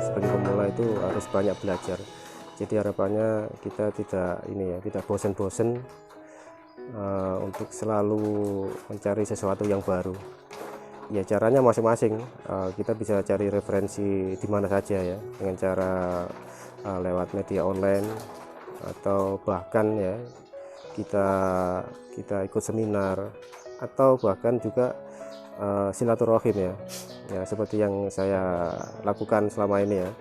sebagai pemula itu harus banyak belajar. Jadi harapannya kita tidak bosen-bosen untuk selalu mencari sesuatu yang baru. Ya caranya masing-masing, kita bisa cari referensi di mana saja ya, dengan cara lewat media online, atau bahkan ya kita ikut seminar, atau bahkan juga silaturahim ya seperti yang saya lakukan selama ini ya.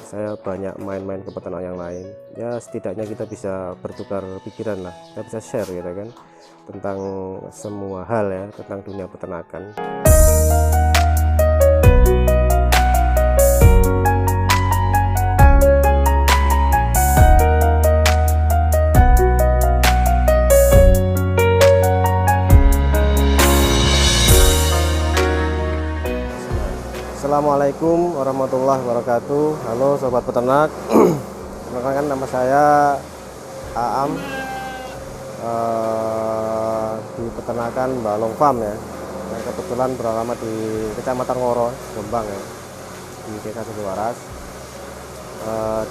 Saya banyak main-main ke peternak yang lain ya, setidaknya kita bisa bertukar pikiran lah, kita bisa share gitu kan, tentang semua hal ya, tentang dunia peternakan. Assalamualaikum warahmatullahi wabarakatuh. Halo sobat peternak. Perkenalkan, nama saya Aam, di peternakan Balong Farm ya. Yang kebetulan beralamat di Kecamatan Ngoro, Jombang ya, di Desa Sidowaras.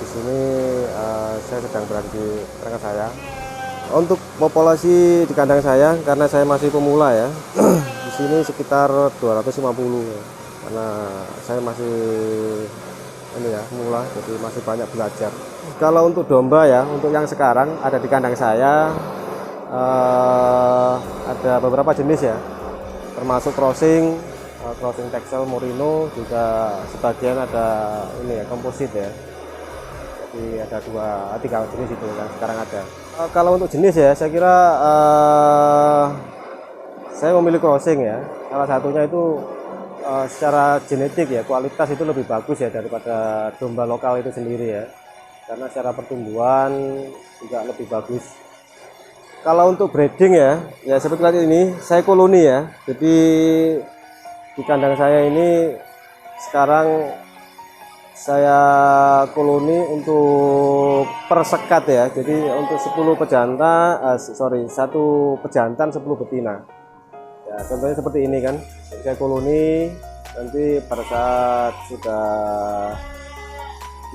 Di sini saya sedang berada di peternakan saya. Untuk populasi di kandang saya, karena saya masih pemula ya, di sini sekitar 250 ya. Karena saya masih mula, jadi masih banyak belajar. Kalau untuk domba ya, untuk yang sekarang ada di kandang saya ada beberapa jenis ya, termasuk crossing Texel Merino, juga sebagian ada komposit ya. Jadi ada 3 jenis itu yang sekarang ada. Kalau untuk jenis ya, saya kira saya memilih crossing ya. Salah satunya itu secara genetik ya, kualitas itu lebih bagus ya daripada domba lokal itu sendiri ya, karena secara pertumbuhan juga lebih bagus. Kalau untuk breeding ya seperti ini, saya koloni ya. Jadi di kandang saya ini sekarang saya koloni untuk persekat ya. Jadi untuk 10 pejantan, 1 pejantan 10 betina. Ya, contohnya seperti ini kan, saya koloni, nanti pada saat sudah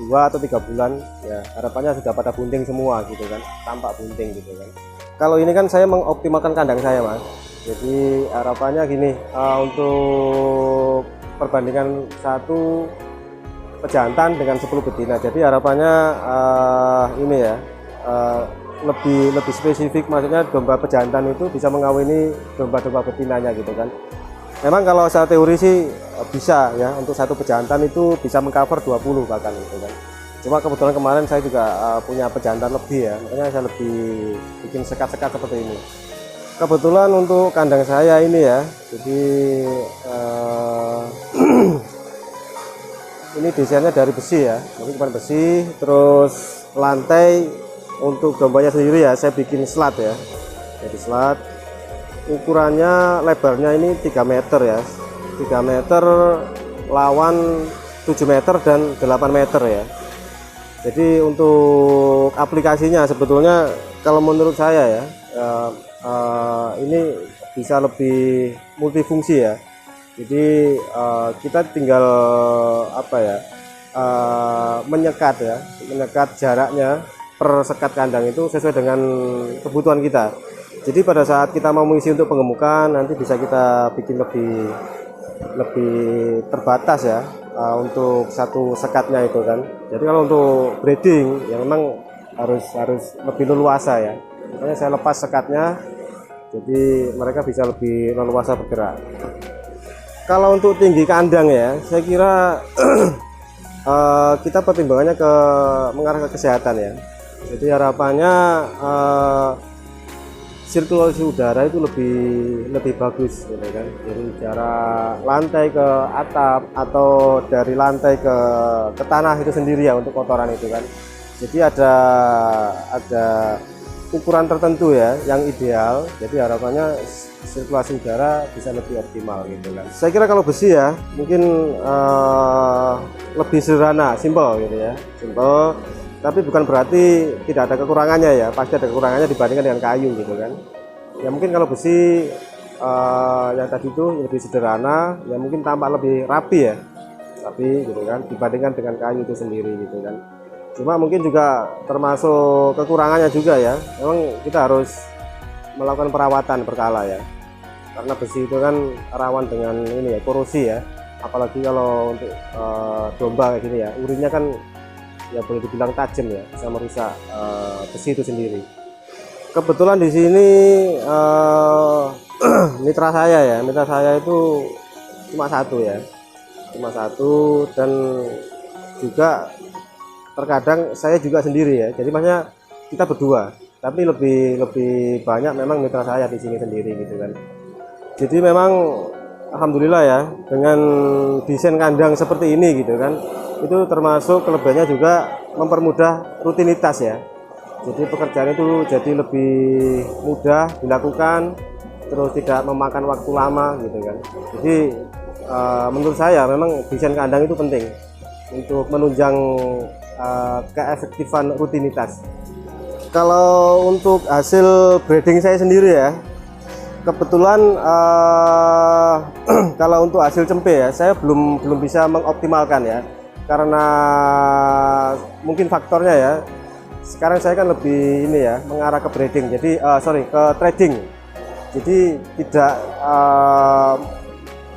2 atau 3 bulan ya, harapannya sudah pada bunting semua gitu kan, tampak bunting gitu kan. Kalau ini kan saya mengoptimalkan kandang saya Mas, jadi harapannya gini, untuk perbandingan 1 pejantan dengan 10 betina, jadi harapannya lebih spesifik, maksudnya domba pejantan itu bisa mengawini domba-domba betinanya gitu kan. Memang kalau saya teori sih bisa ya, untuk 1 pejantan itu bisa mengcover 20 bahkan gitu kan. Cuma kebetulan kemarin saya juga punya pejantan lebih ya, makanya saya lebih bikin sekat-sekat seperti ini. Kebetulan untuk kandang saya ini ya, jadi ini desainnya dari besi ya, mungkin cuma besi, terus lantai untuk dombanya sendiri ya saya bikin slat ya, jadi slat. Ukurannya lebarnya ini 3 meter ya, 3 meter lawan 7 meter dan 8 meter ya. Jadi untuk aplikasinya sebetulnya kalau menurut saya ya, ini bisa lebih multifungsi ya. Jadi kita tinggal menyekat jaraknya per sekat kandang itu sesuai dengan kebutuhan kita. Jadi pada saat kita mau mengisi untuk pengemukan, nanti bisa kita bikin lebih terbatas ya, untuk 1 sekatnya itu kan. Jadi kalau untuk breeding ya memang harus lebih leluasa ya, makanya saya lepas sekatnya, jadi mereka bisa lebih leluasa bergerak. Kalau untuk tinggi kandang ya, saya kira kita pertimbangannya mengarah ke kesehatan ya. Jadi harapannya sirkulasi udara itu lebih bagus gitu kan. Dari jarak lantai ke atap atau dari lantai ke tanah itu sendiri ya, untuk kotoran itu kan. Jadi ada ukuran tertentu ya yang ideal. Jadi harapannya sirkulasi udara bisa lebih optimal gitu kan. Saya kira kalau besi ya mungkin lebih sederhana, simple gitu ya, simple. Tapi bukan berarti tidak ada kekurangannya ya, pasti ada kekurangannya dibandingkan dengan kayu gitu kan. Ya mungkin kalau besi yang tadi itu lebih sederhana, ya mungkin tampak lebih rapi ya. rapi gitu kan, dibandingkan dengan kayu itu sendiri gitu kan. Cuma mungkin juga termasuk kekurangannya juga ya, memang kita harus melakukan perawatan berkala ya, karena besi itu kan rawan dengan ini ya, korosi ya, apalagi kalau untuk domba kayak gini ya, urinnya kan ya boleh dibilang tajam ya, bisa merusak besi itu sendiri. Kebetulan di sini mitra saya itu cuma satu ya, cuma satu, dan juga terkadang saya juga sendiri ya, jadi maksudnya kita berdua, tapi lebih banyak memang mitra saya di sini sendiri gitu kan. Jadi memang alhamdulillah ya, dengan desain kandang seperti ini gitu kan, itu termasuk kelebihannya juga mempermudah rutinitas ya. Jadi pekerjaan itu jadi lebih mudah dilakukan, terus tidak memakan waktu lama gitu kan. Jadi menurut saya memang desain kandang itu penting untuk menunjang keefektifan rutinitas. Kalau untuk hasil breeding saya sendiri ya, kebetulan kalau untuk hasil cempe ya, saya belum bisa mengoptimalkan ya, karena mungkin faktornya ya, sekarang saya kan lebih ini ya, mengarah ke breeding, jadi ke trading, jadi tidak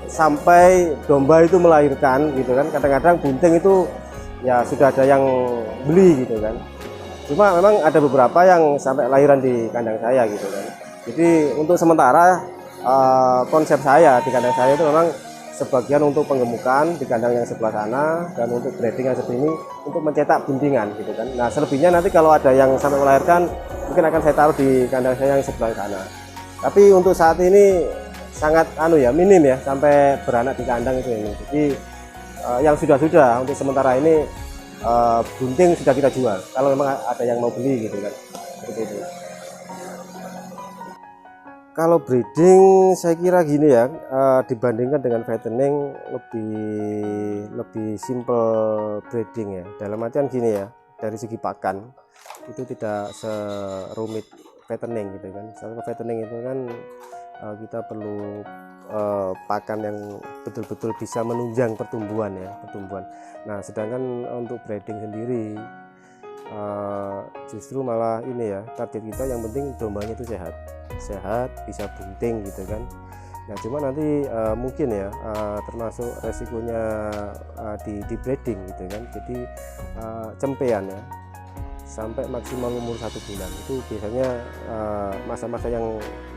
sampai domba itu melahirkan gitu kan. Kadang-kadang bunting itu ya sudah ada yang beli gitu kan, cuma memang ada beberapa yang sampai lahiran di kandang saya gitu kan. Jadi untuk sementara konsep saya di kandang saya itu memang sebagian untuk penggemukan di kandang yang sebelah sana, dan untuk breeding yang seperti ini untuk mencetak buntingan gitu kan. Nah selebihnya nanti kalau ada yang sampai melahirkan mungkin akan saya taruh di kandang saya yang sebelah sana. Tapi untuk saat ini sangat minim ya sampai beranak di kandang itu ini. Jadi yang sudah untuk sementara ini bunting sudah kita jual kalau memang ada yang mau beli gitu kan, seperti itu. Kalau breeding saya kira gini ya, dibandingkan dengan fattening lebih simple breeding ya. Dalam artian gini ya, dari segi pakan itu tidak serumit fattening gitu kan. Soalnya fattening itu kan kita perlu pakan yang betul-betul bisa menunjang pertumbuhan ya, Nah sedangkan untuk breeding sendiri justru malah ini ya, target kita yang penting dombanya itu sehat, bisa bunting gitu kan. Nah cuma nanti mungkin ya termasuk resikonya di breeding gitu kan. Jadi cempean ya sampai maksimal umur 1 bulan itu biasanya masa-masa yang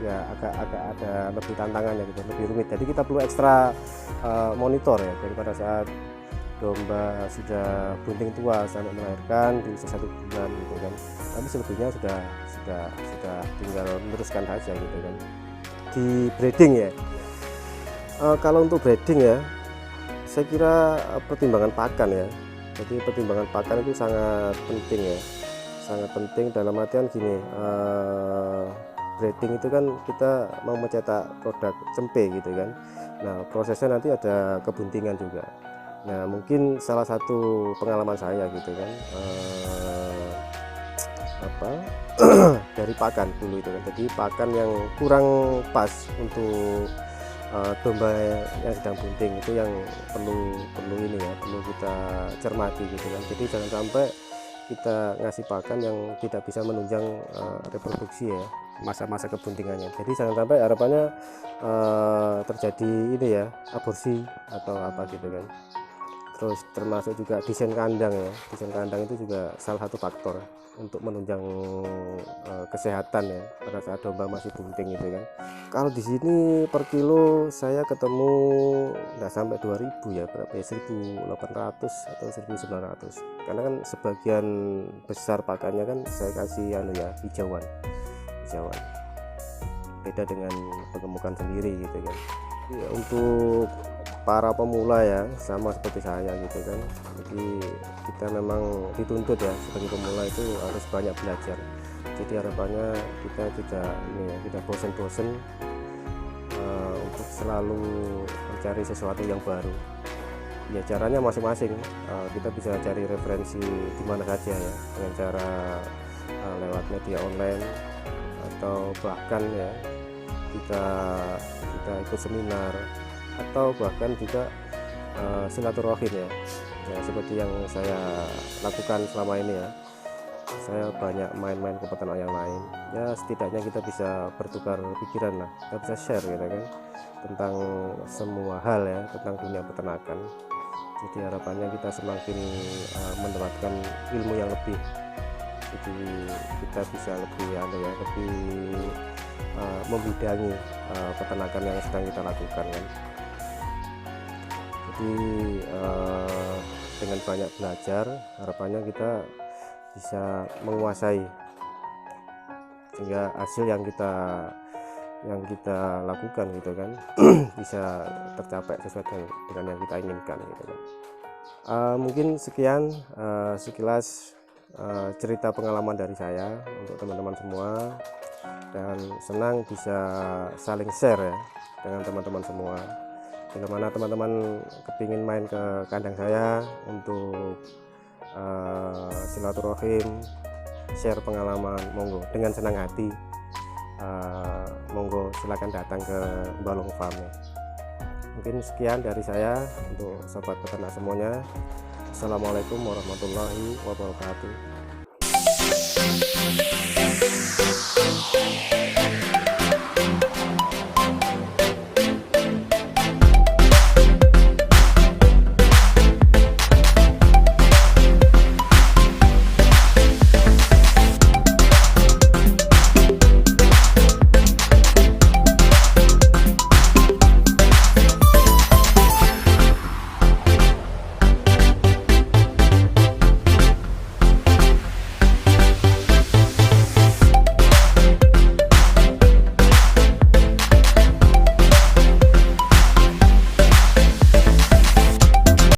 ya agak ada lebih tantangannya gitu, lebih rumit. Jadi kita perlu ekstra monitor ya, daripada saat domba sudah bunting tua sampai melahirkan di usia 1 bulan gitu kan. Tapi selebihnya sudah tinggal meneruskan saja gitu kan. Di breeding ya, kalau untuk breeding ya, saya kira pertimbangan pakan ya. Jadi pertimbangan pakan itu sangat penting ya, sangat penting dalam artian gini, breeding itu kan kita mau mencetak produk cempe gitu kan. Nah prosesnya nanti ada kebuntingan juga. Nah mungkin salah satu pengalaman saya gitu kan, dari pakan dulu itu kan. Jadi pakan yang kurang pas untuk domba yang sedang bunting itu yang perlu ini ya, perlu kita cermati gitu kan. Jadi jangan sampai kita ngasih pakan yang tidak bisa menunjang reproduksi ya, masa-masa kebuntingannya. Jadi jangan sampai harapannya terjadi ini ya, aborsi atau apa gitu kan. Terus termasuk juga desain kandang ya, desain kandang itu juga salah satu faktor untuk menunjang kesehatan ya pada saat domba masih bunting gitu kan. Kalau di sini per kilo saya ketemu nggak sampai 2000 ya, berapa ya, 1800 atau 1900, karena kan sebagian besar pakannya kan saya kasih hijauan, beda dengan penggemukan sendiri gitu kan. Ya, untuk para pemula ya sama seperti saya gitu kan, jadi kita memang dituntut ya sebagai pemula itu harus banyak belajar. Jadi harapannya kita tidak bosen-bosen untuk selalu mencari sesuatu yang baru ya. Caranya masing-masing, kita bisa cari referensi di mana saja ya, dengan cara lewat media online, atau bahkan ya kita ikut seminar, atau bahkan juga silaturahim ya. Ya seperti yang saya lakukan selama ini ya, saya banyak main-main ke peternak yang lain ya, setidaknya kita bisa bertukar pikiran lah, kita bisa share gitu kan tentang semua hal ya, tentang dunia peternakan. Jadi harapannya kita semakin mendapatkan ilmu yang lebih, jadi kita bisa lebih lebih membidangi peternakan yang sedang kita lakukan kan. Jadi dengan banyak belajar, harapannya kita bisa menguasai, sehingga hasil yang kita lakukan gitu kan bisa tercapai sesuai dengan yang kita inginkan gitu kan. Mungkin sekian sekilas cerita pengalaman dari saya untuk teman-teman semua, dan senang bisa saling share ya dengan teman-teman semua. Bila mana teman-teman kepingin main ke kandang saya untuk silaturahim, share pengalaman, monggo dengan senang hati, monggo silakan datang ke Balong Farm ya. Mungkin sekian dari saya untuk sobat peternak semuanya. Assalamualaikum warahmatullahi wabarakatuh.